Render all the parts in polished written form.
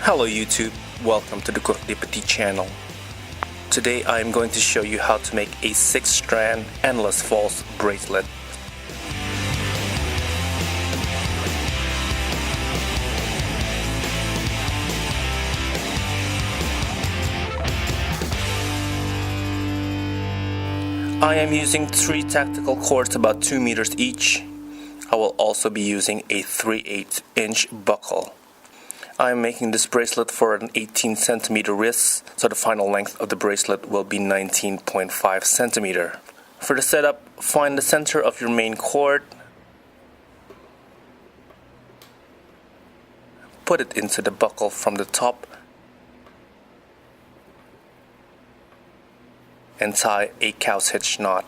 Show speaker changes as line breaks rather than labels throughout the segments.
Hello YouTube, welcome to the Petit channel. Today I am going to show you how to make a 6-strand endless false bracelet. I am using 3 tactical cords about 2 meters each. I will also be using a 3/8 inch buckle. I am making this bracelet for an 18 centimeter wrist, so the final length of the bracelet will be 19.5 centimeter. For the setup, find the center of your main cord, put it into the buckle from the top, and tie a cow's hitch knot.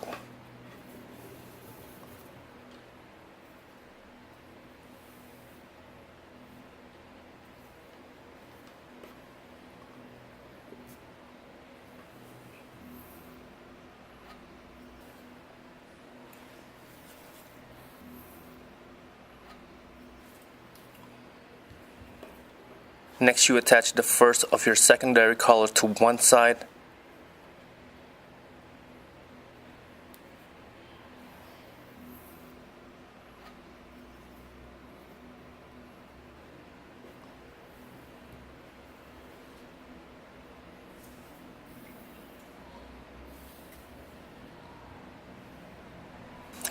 Next, you attach the first of your secondary collar to one side.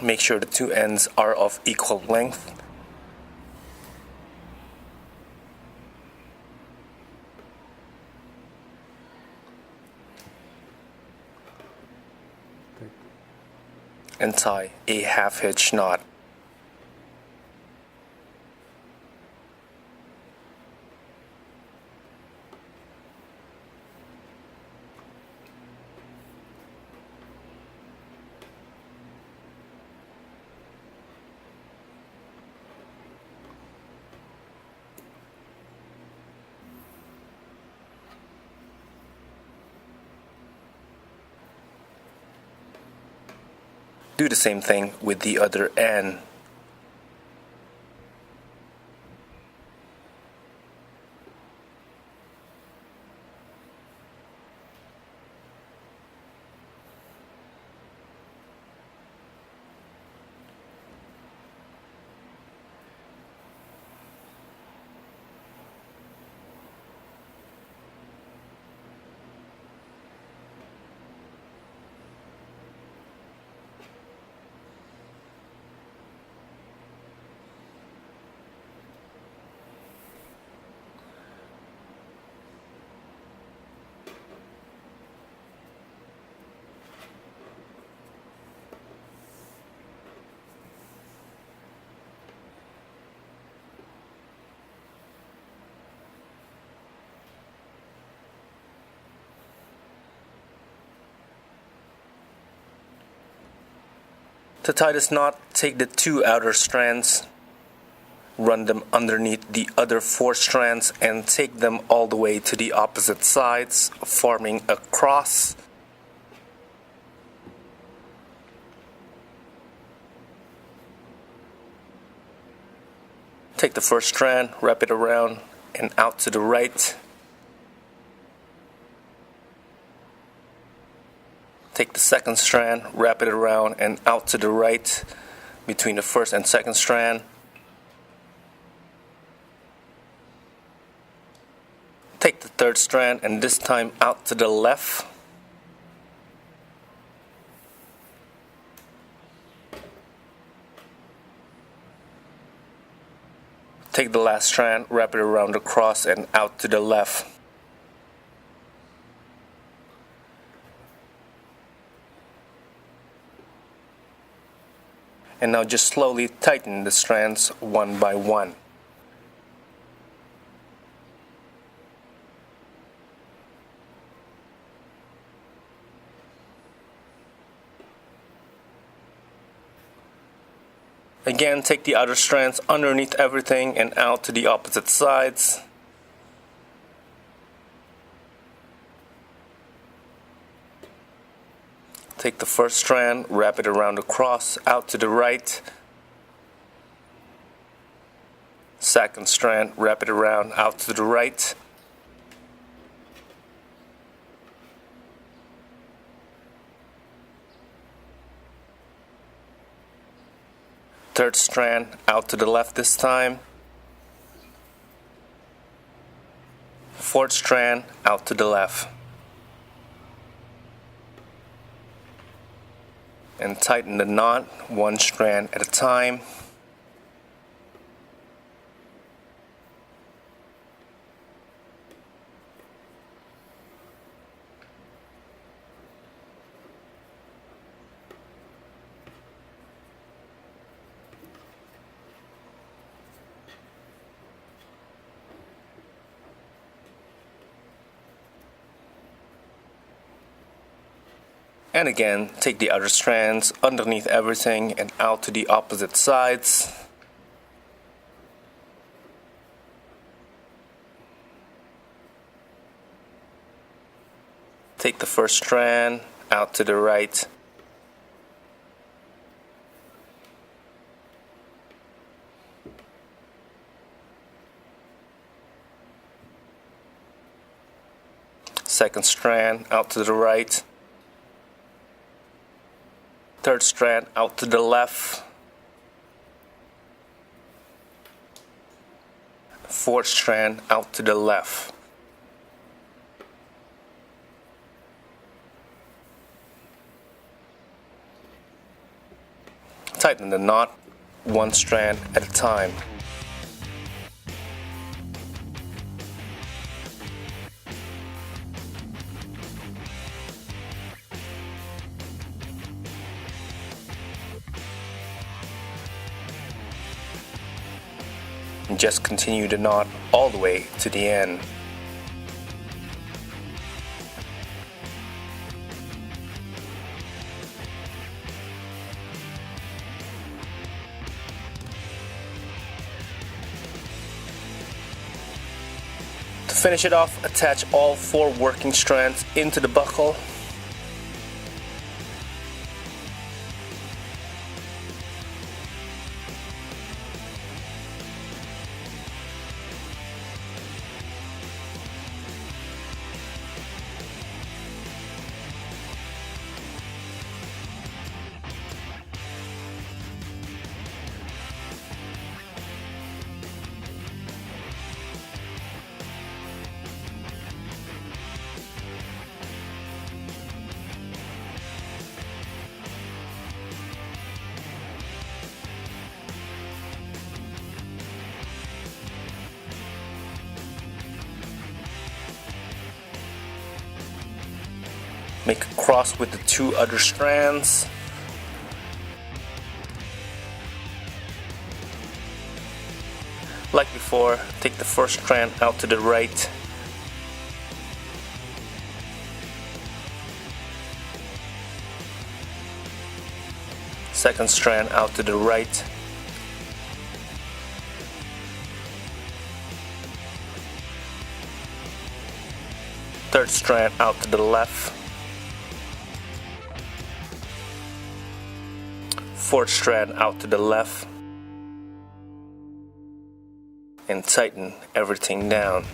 Make sure the two ends are of equal length. And tie a half hitch knot. Do the same thing with the other end. To tie this knot, take the 2 outer strands, run them underneath the other 4 strands, and take them all the way to the opposite sides, forming a cross. Take the first strand, wrap it around and out to the right. Take the second strand, wrap it around and out to the right between the first and second strand. Take the third strand and this time out to the left. Take the last strand, wrap it around the cross and out to the left. And now just slowly tighten the strands one by one. Again, take the outer strands underneath everything and out to the opposite sides. Take the first strand, wrap it around the cross, out to the right. Second strand, wrap it around, out to the right. Third strand out to the left this time. Fourth strand out to the left. And tighten the knot one strand at a time. And again, take the other strands underneath everything and out to the opposite sides. Take the first strand out to the right. Second strand out to the right. Third strand out to the left. Fourth strand out to the left. Tighten the knot one strand at a time. And just continue the knot all the way to the end. To finish it off, attach all 4 working strands into the buckle. Make a cross with the 2 other strands. Like before, take the first strand out to the right. Second strand out to the right. Third strand out to the left. Fourth strand out to the left, and tighten everything down.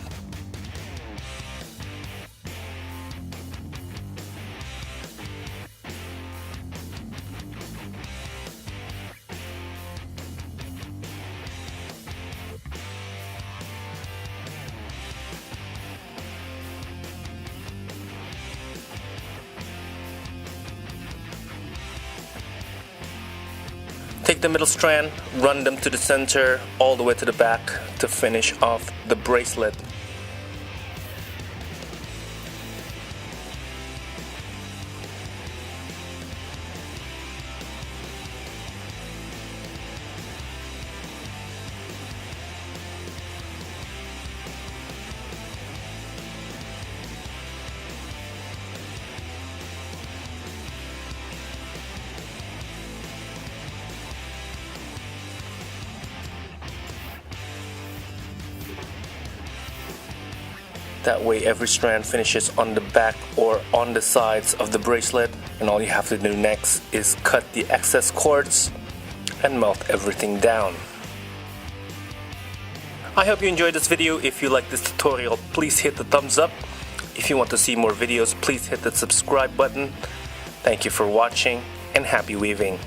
Take the middle strand, run them to the center, all the way to the back to finish off the bracelet. That way every strand finishes on the back or on the sides of the bracelet, and all you have to do next is cut the excess cords and melt everything down. I hope you enjoyed this video. If you like this tutorial, please hit the thumbs up. If you want to see more videos, please hit the subscribe button. Thank you for watching and happy weaving.